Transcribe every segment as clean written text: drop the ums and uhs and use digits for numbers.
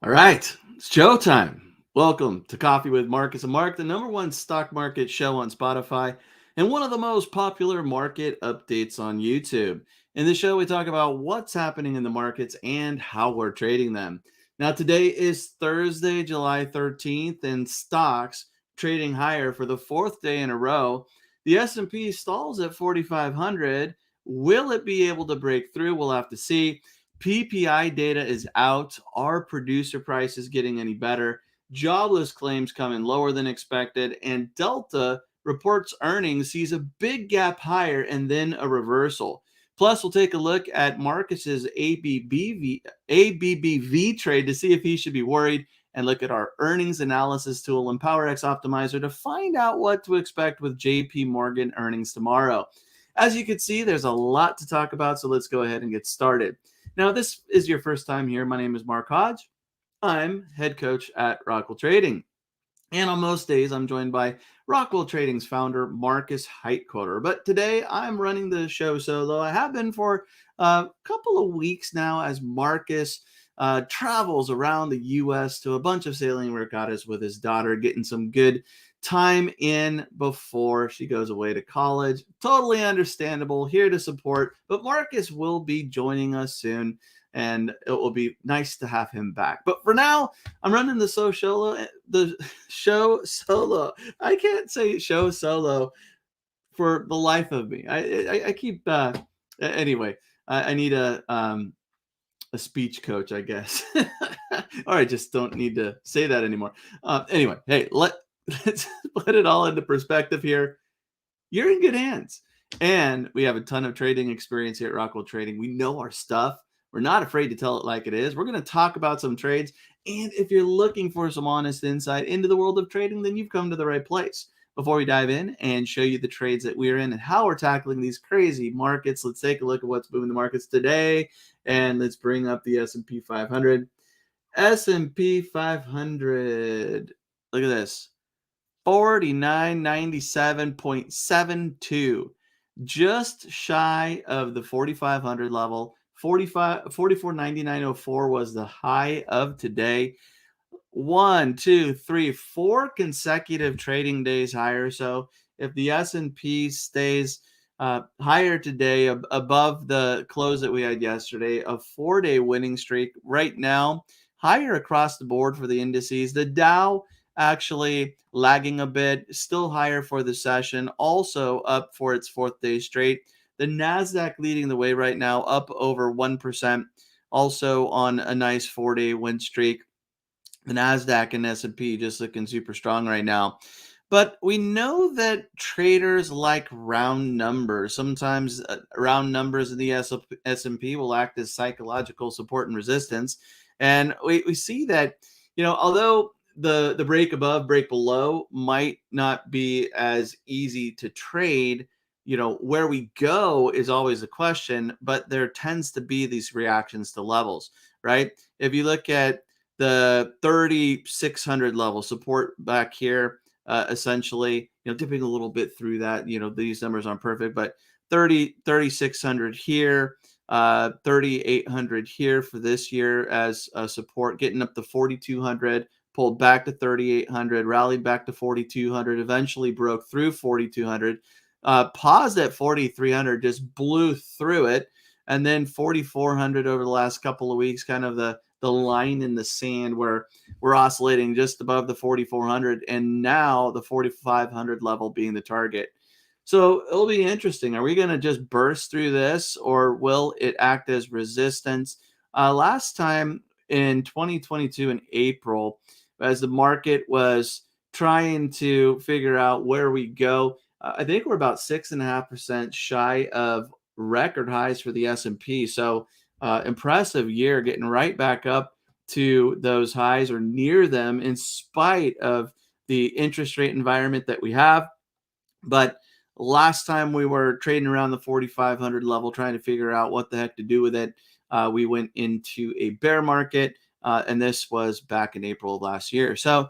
All right, it's showtime. Welcome to Coffee with Marcus and Mark, the number one stock market show on Spotify and one of the most popular market updates on YouTube. In this show, we talk about what's happening in the markets and how we're trading them. Now, today is Thursday, July 13th, and stocks trading higher for the fourth day in a row. The S&P stalls at 4,500. Will it be able to break through? We'll have to see. PPI data is out. Are producer prices getting any better? Jobless claims come in lower than expected, and Delta reports earnings, sees a big gap higher and then a reversal. Plus, we'll take a look at Marcus's ABBV trade to see if he should be worried, and look at our earnings analysis tool and PowerX Optimizer to find out what to expect with JP Morgan earnings tomorrow. As you can see, there's a lot to talk about, so let's go ahead and get started. Now, this is your first time here. My name is Mark Hodge. I'm head coach at Rockwell Trading. And on most days, I'm joined by Rockwell Trading's founder, Markus Heitkotter. But today, I'm running the show solo. I have been for a couple of weeks now as Marcus travels around the U.S. to a bunch of sailing regattas with his daughter, getting some good time in before she goes away to college. Totally understandable, here to support. But Marcus will be joining us soon, and it will be nice to have him back. But for now, I'm running the show solo. I can't say show solo for the life of me. I keep anyway. I need a speech coach, I guess. Or I just don't need to say that anymore. Anyway, hey, let's put it all into perspective here. You're in good hands. And we have a ton of trading experience here at Rockwell Trading. We know our stuff. We're not afraid to tell it like it is. We're going to talk about some trades. And if you're looking for some honest insight into the world of trading, then you've come to the right place. Before we dive in and show you the trades that we're in and how we're tackling these crazy markets, let's take a look at what's moving the markets today. And let's bring up the S&P 500. S&P 500. Look at this. 4997.72, just shy of the 4500 level. 4499.04 was the high of today. 4 consecutive trading days higher. So if the S&P stays higher today, above the close that we had yesterday, a 4-day winning streak right now, higher across the board for the indices. The Dow actually lagging a bit, still higher for the session, also up for its fourth day straight. The NASDAQ leading the way right now, up over 1%, also on a nice 4-day win streak. The NASDAQ and S&P just looking super strong right now. But we know that traders like round numbers. Sometimes round numbers in the S&P will act as psychological support and resistance. And we see that, although the break above, break below might not be as easy to trade, where we go is always a question, but there tends to be these reactions to levels, right? If you look at the 3,600 level support back here, essentially, dipping a little bit through that, these numbers aren't perfect, but 3,600 here, 3,800 here for this year as support, getting up to 4,200, pulled back to 3,800, rallied back to 4,200, eventually broke through 4,200, paused at 4,300, just blew through it, and then 4,400 over the last couple of weeks, kind of the line in the sand where we're oscillating just above the 4,400, and now the 4,500 level being the target. So it'll be interesting. Are we going to just burst through this, or will it act as resistance? Last time in 2022 in April, as the market was trying to figure out where we go, I think we're about 6.5% shy of record highs for the S&P. So impressive year, getting right back up to those highs or near them in spite of the interest rate environment that we have. But last time we were trading around the 4,500 level, trying to figure out what the heck to do with it, we went into a bear market, and this was back in April of last year. So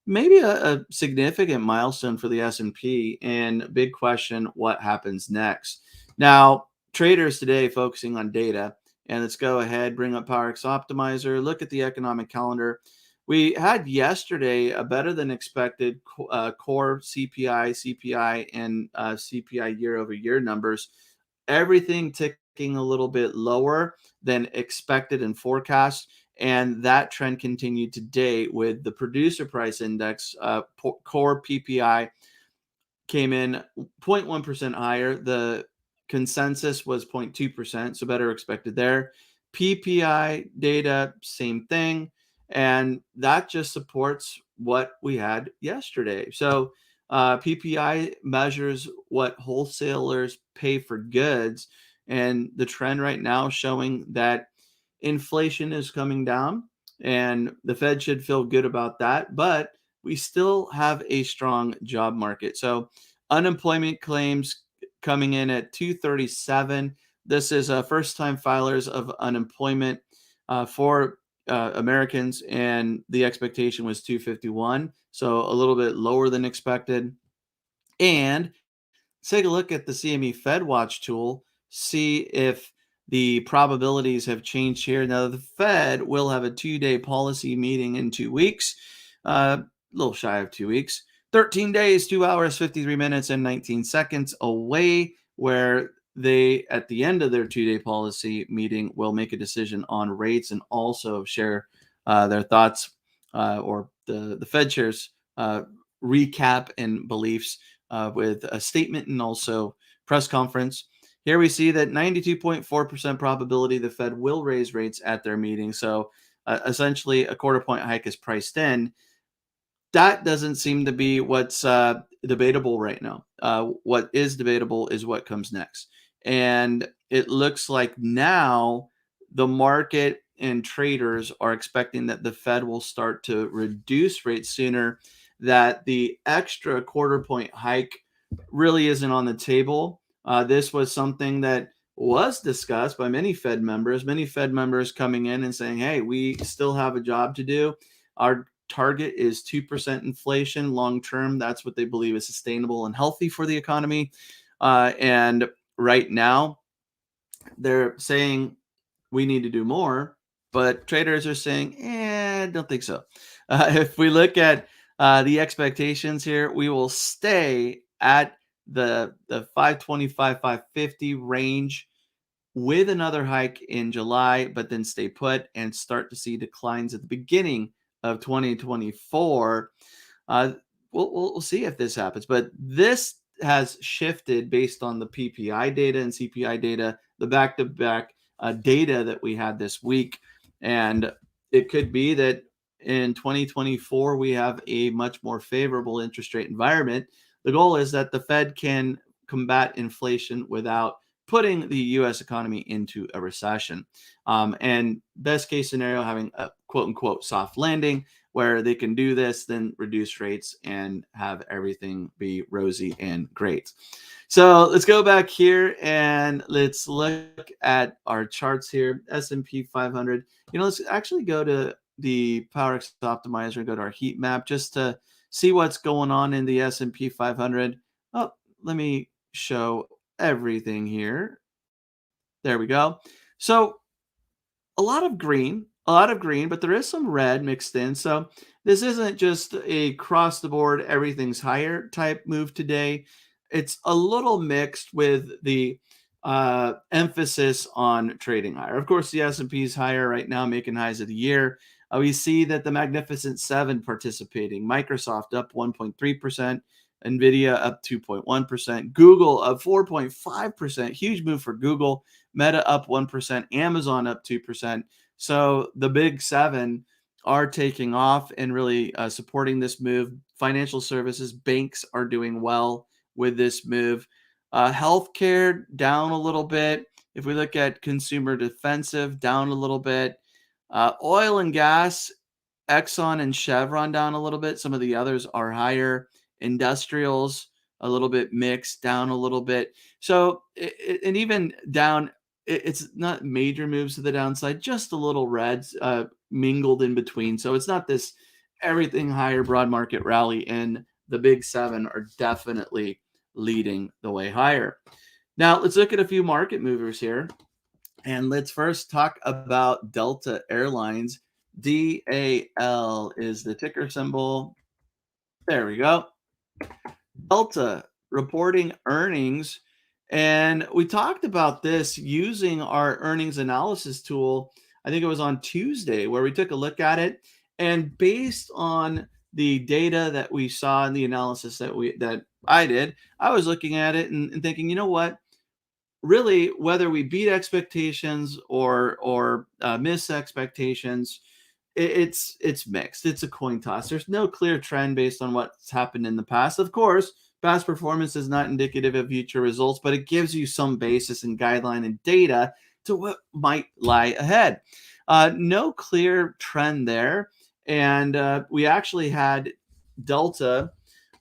maybe a significant milestone for the S&P, and big question, what happens next? Now, traders today focusing on data, And let's go ahead, bring up PowerX Optimizer, look at the economic calendar. We had yesterday a better than expected core CPI, CPI, and CPI year over year numbers. Everything ticking a little bit lower than expected and forecast. And that trend continued today with the producer price index, core PPI came in 0.1% higher. The consensus was 0.2%, so better expected there. PPI data, same thing. And that just supports what we had yesterday. So PPI measures what wholesalers pay for goods. And the trend right now showing that inflation is coming down, and the Fed should feel good about that. But we still have a strong job market. So unemployment claims coming in at 237. This is first time filers of unemployment for Americans, and the expectation was 251. So a little bit lower than expected. And take a look at the CME Fed Watch tool, see if the probabilities have changed here. Now, the Fed will have a 2-day policy meeting in 2 weeks, a little shy of 2 weeks, 13 days, 2 hours, 53 minutes, and 19 seconds away, where they, at the end of their 2-day policy meeting, will make a decision on rates and also share their thoughts, or the Fed shares recap and beliefs with a statement and also press conference. Here we see that 92.4% probability the Fed will raise rates at their meeting. So essentially, a quarter point hike is priced in. That doesn't seem to be what's debatable right now. What is debatable is what comes next. And it looks like now the market and traders are expecting that the Fed will start to reduce rates sooner, that the extra quarter point hike really isn't on the table. This was something that was discussed by many Fed members coming in and saying, hey, we still have a job to do. Our target is 2% inflation long term. That's what they believe is sustainable and healthy for the economy. And right now, they're saying we need to do more, but traders are saying, don't think so. If we look at the expectations here, we will stay at the 525, 550 range with another hike in July, but then stay put and start to see declines at the beginning of 2024. Uh, we'll see if this happens, but this has shifted based on the PPI data and CPI data, the back-to-back data that we had this week. And it could be that in 2024, we have a much more favorable interest rate environment. The goal is that the Fed can combat inflation without putting the U.S. economy into a recession. And best case scenario, having a quote unquote soft landing where they can do this, then reduce rates and have everything be rosy and great. So let's go back here and let's look at our charts here. S&P 500. Let's actually go to the PowerX Optimizer and go to our heat map just to see what's going on in the S&P 500. Oh, let me show everything here. There we go. So a lot of green, but there is some red mixed in. So this isn't just a cross the board, everything's higher type move today. It's a little mixed with the emphasis on trading higher. Of course, the S&P is higher right now, making highs of the year. We see that the Magnificent Seven participating. Microsoft up 1.3%. NVIDIA up 2.1%. Google up 4.5%. Huge move for Google. Meta up 1%. Amazon up 2%. So the big seven are taking off and really supporting this move. Financial services, banks are doing well with this move. Healthcare down a little bit. If we look at consumer defensive, down a little bit. Oil and gas, Exxon and Chevron down a little bit. Some of the others are higher. Industrials, a little bit mixed, down a little bit. So, and even down, it's not major moves to the downside, just a little reds mingled in between. So it's not this everything higher broad market rally, and the big seven are definitely leading the way higher. Now, let's look at a few market movers here. And let's first talk about Delta Airlines. DAL is the ticker symbol. There we go. Delta reporting earnings. And we talked about this using our earnings analysis tool. I think it was on Tuesday where we took a look at it. And based on the data that we saw in the analysis that I did, I was looking at it and thinking, you know what? Really, whether we beat expectations or miss expectations, it's mixed. It's a coin toss. There's no clear trend based on what's happened in the past. Of course, past performance is not indicative of future results, but it gives you some basis and guideline and data to what might lie ahead. No clear trend there, and we actually had Delta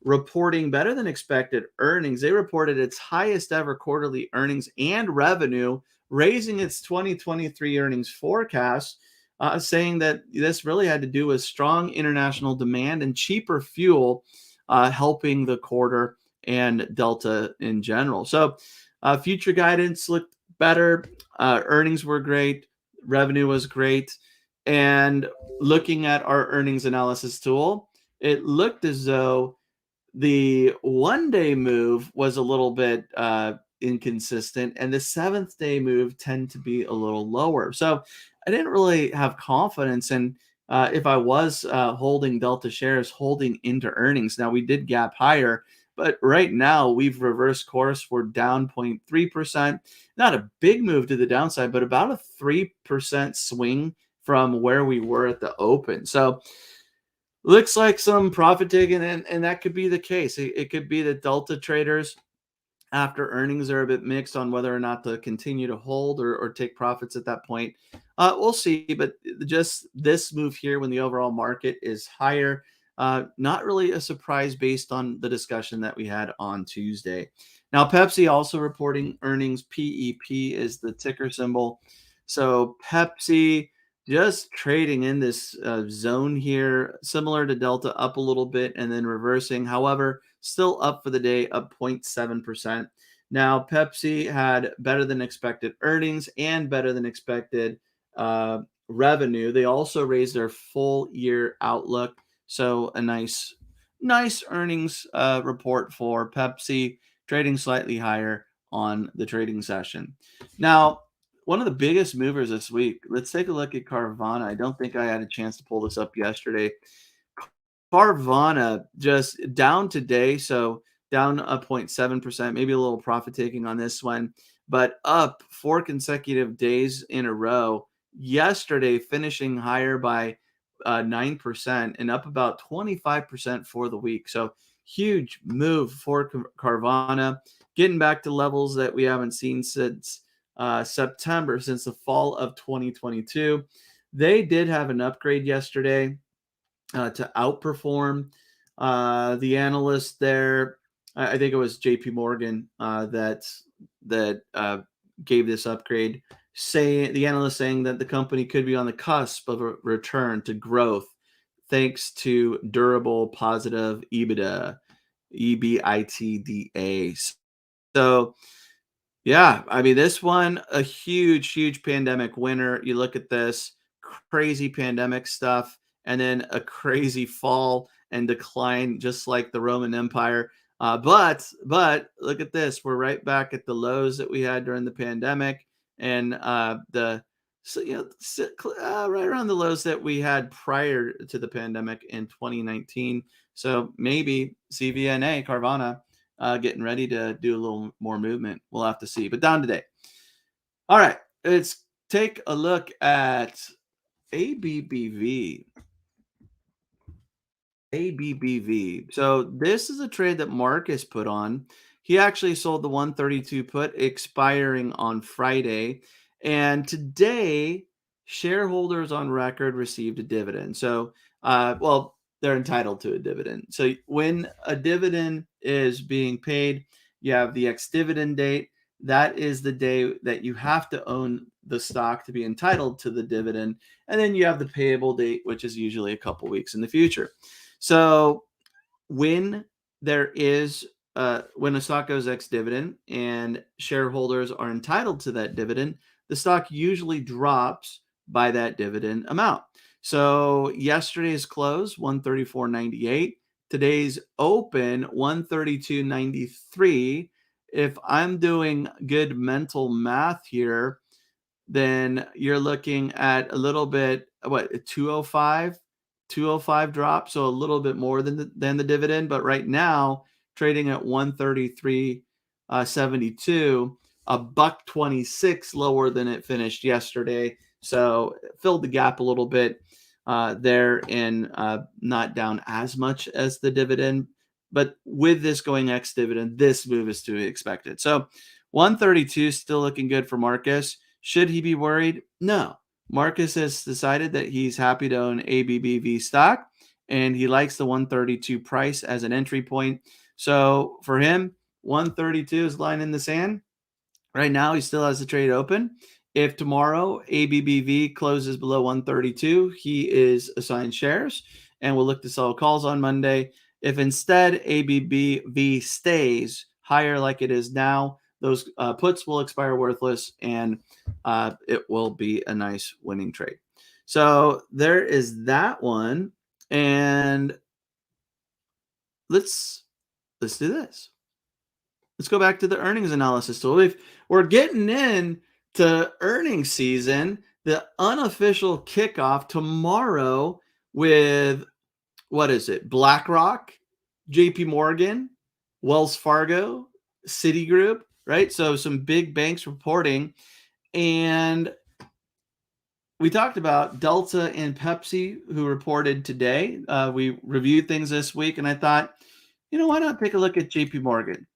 reporting better than expected earnings. They reported its highest ever quarterly earnings and revenue, raising its 2023 earnings forecast, saying that this really had to do with strong international demand and cheaper fuel, helping the quarter and Delta in general. So, future guidance looked better. Earnings were great. Revenue was great. And looking at our earnings analysis tool, it looked as though the 1 day move was a little bit inconsistent, and the 7th day move tend to be a little lower. So I didn't really have confidence in if I was holding Delta shares holding into earnings. Now we did gap higher, but right now we've reversed course. We're down 0.3%. Not a big move to the downside, but about a 3% swing from where we were at the open. So looks like some profit taking, and that could be the case. It could be that Delta traders, after earnings, are a bit mixed on whether or not to continue to hold or take profits at that point. We'll see, but just this move here when the overall market is higher, not really a surprise based on the discussion that we had on Tuesday. Now, Pepsi also reporting earnings. PEP is the ticker symbol. So Pepsi just trading in this zone here, similar to Delta, up a little bit and then reversing. However, still up for the day, up 0.7%. Now, Pepsi had better than expected earnings and better than expected revenue. They also raised their full year outlook. So a nice earnings report for Pepsi, trading slightly higher on the trading session. Now, one of the biggest movers this week, let's take a look at Carvana. I don't think I had a chance to pull this up yesterday. Carvana just down today, so down a 0.7%, maybe a little profit taking on this one, but up 4 consecutive days in a row. Yesterday, finishing higher by 9% and up about 25% for the week. So huge move for Carvana, getting back to levels that we haven't seen since September, since the fall of 2022. They did have an upgrade yesterday to outperform the analyst there. I think it was JP Morgan that gave this upgrade, saying the analyst saying that the company could be on the cusp of a return to growth thanks to durable positive EBITDA, EBITDA. So yeah, I mean, this one, a huge pandemic winner. You look at this crazy pandemic stuff, and then a crazy fall and decline, just like the Roman Empire. But look at this. We're right back at the lows that we had during the pandemic, and right around the lows that we had prior to the pandemic in 2019. So maybe CVNA Carvana getting ready to do a little more movement. We'll have to see. But down today. All right, let's take a look at ABBV. ABBV. So this is a trade that Marcus put on. He actually sold the 132 put expiring on Friday. And today, shareholders on record received a dividend. So, well, they're entitled to a dividend. So when a dividend is being paid, you have the ex-dividend date. That is the day that you have to own the stock to be entitled to the dividend. And then you have the payable date, which is usually a couple weeks in the future. So when there is when a stock goes ex dividend and shareholders are entitled to that dividend, the stock usually drops by that dividend amount. So yesterday's close 134.98, today's open 132.93. If I'm doing good mental math here, then you're looking at a little bit, what, a 205 drop, so a little bit more than the dividend. But right now, trading at 133.72, a buck 26 lower than it finished yesterday. So it filled the gap a little bit there, and not down as much as the dividend. But with this going ex dividend, this move is to be expected. So 132 still looking good for Marcus. Should he be worried? No. Marcus has decided that he's happy to own ABBV stock, and he likes the 132 price as an entry point. So for him, 132 is line in the sand. Right now, he still has the trade open. If tomorrow ABBV closes below 132, he is assigned shares and will look to sell calls on Monday. If instead ABBV stays higher like it is now, those puts will expire worthless, and it will be a nice winning trade. So there is that one. And let's do this. Let's go back to the earnings analysis tool. We're getting in to earnings season, the unofficial kickoff tomorrow with, what is it? BlackRock, JP Morgan, Wells Fargo, Citigroup, right? So some big banks reporting. And we talked about Delta and Pepsi, who reported today. We reviewed things this week, and I thought, why not take a look at JP Morgan?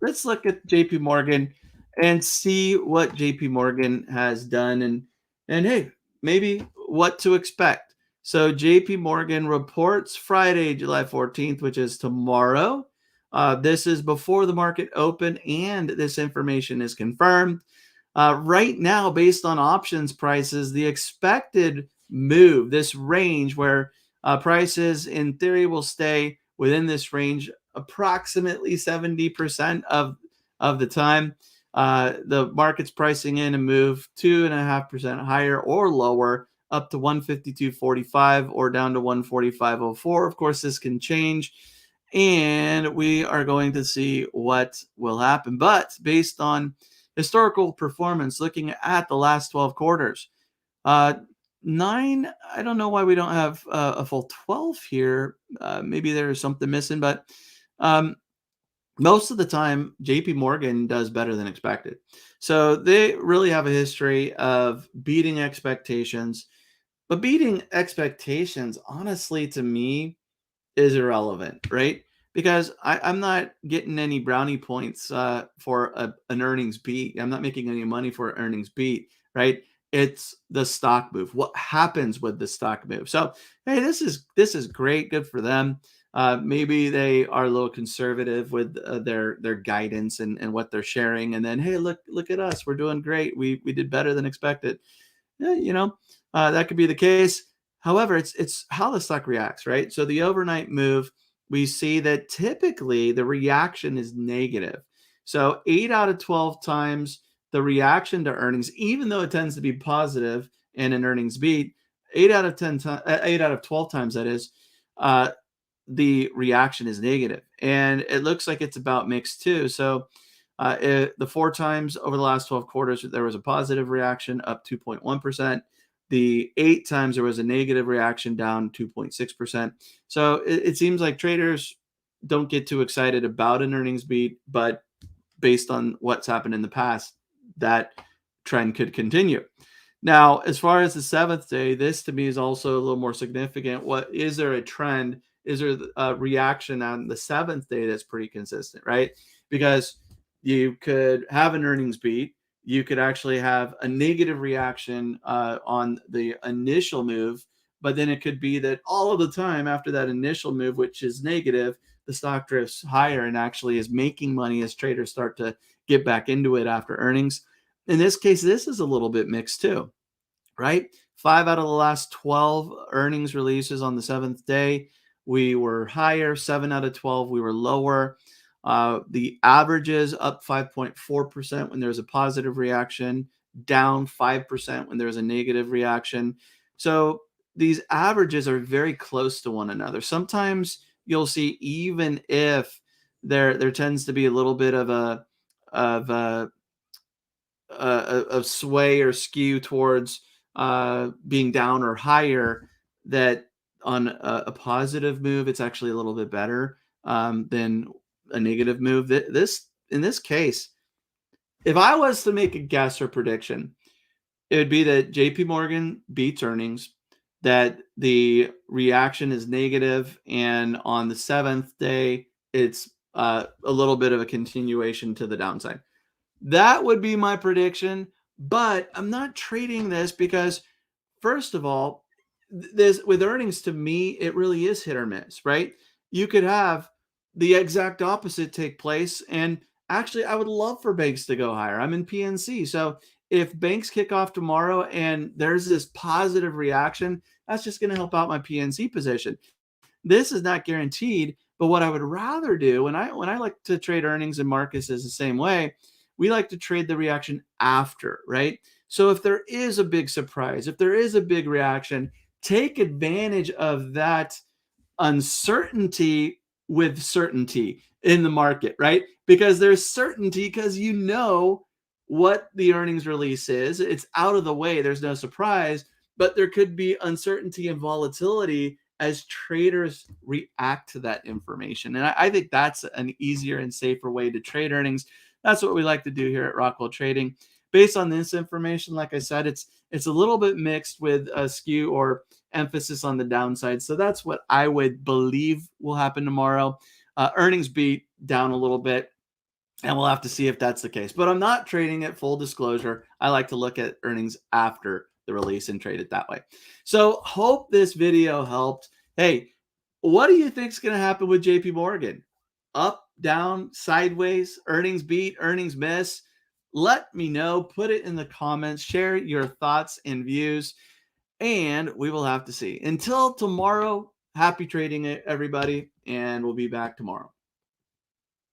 Let's look at JP Morgan and see what JP Morgan has done, and hey, maybe what to expect. So JP Morgan reports Friday, July 14th, which is tomorrow. This is before the market open, and this information is confirmed. Right now, based on options prices, the expected move, this range where prices in theory will stay within this range approximately 70% of the time. The market's pricing in a move 2.5% higher or lower, up to 152.45 or down to 145.04. Of course, this can change, and we are going to see what will happen. But based on historical performance, looking at the last 12 quarters, 9, I don't know why we don't have a full 12 here. Maybe there's something missing, but most of the time, JP Morgan does better than expected. So they really have a history of beating expectations. But beating expectations, honestly, to me, is irrelevant, right? Because I'm not getting any brownie points for an earnings beat. I'm not making any money for an earnings beat, right? It's the stock move. What happens with the stock move? So, hey, this is great. Good for them. Maybe they are a little conservative with their guidance and what they're sharing. And then, hey, look at us. We're doing great. We did better than expected. Yeah, that could be the case. However, it's how the stock reacts, right? So the overnight move, we see that typically the reaction is negative. So 8 out of 12 times the reaction to earnings, even though it tends to be positive in an earnings beat, 8 out of 8 out of 12 times that is, the reaction is negative. And it looks like it's about mixed too. So the 4 times over the last 12 quarters, there was a positive reaction, up 2.1%. The 8 times there was a negative reaction, down 2.6%. So it seems like traders don't get too excited about an earnings beat, but based on what's happened in the past, that trend could continue. Now, as far as the 7th day, this to me is also a little more significant. What is there a trend? Is there a reaction on the 7th day that's pretty consistent, right? Because you could have an earnings beat. You could actually have a negative reaction on the initial move, but then it could be that all of the time after that initial move, which is negative, the stock drifts higher and actually is making money as traders start to get back into it after earnings. In this case, this is a little bit mixed too, right? 5 out of the last 12 earnings releases on the 7th day, we were higher. 7 out of 12, we were lower. The averages up 5.4% when there's a positive reaction, down 5% when there's a negative reaction. So these averages are very close to one another. Sometimes you'll see, even if there tends to be a little bit of of a a sway or skew towards being down or higher, that on a positive move, it's actually a little bit better than a negative move. This in this case, if I was to make a guess or prediction, it would be that JP Morgan beats earnings, that the reaction is negative, and on the seventh day, it's a little bit of a continuation to the downside. That would be my prediction, but I'm not trading this because, first of all, this with earnings, to me, it really is hit or miss, right? You could have the exact opposite take place. And actually, I would love for banks to go higher. I'm in PNC. So if banks kick off tomorrow and there's this positive reaction, that's just going to help out my PNC position. This is not guaranteed, but what I would rather do, when I like to trade earnings, and Marcus is the same way, we like to trade the reaction after, right? So if there is a big surprise, if there is a big reaction, take advantage of that uncertainty with certainty in the market, right? Because there's certainty because you know what the earnings release is. It's out of the way. There's no surprise, but there could be uncertainty and volatility as traders react to that information. And I think that's an easier and safer way to trade earnings. That's what we like to do here at Rockwell Trading. Based on this information, like I said, it's a little bit mixed with a skew or emphasis on the downside. So that's what I would believe will happen tomorrow. Earnings beat down a little bit, and we'll have to see if that's the case. But I'm not trading it, full disclosure. I like to look at earnings after the release and trade it that way. So hope this video helped. Hey, what do you think is going to happen with JP Morgan? Up, down, sideways, earnings beat, earnings miss? Let me know. Put it in the comments. Share your thoughts and views, and we will have to see. Until tomorrow, happy trading, everybody, and we'll be back tomorrow.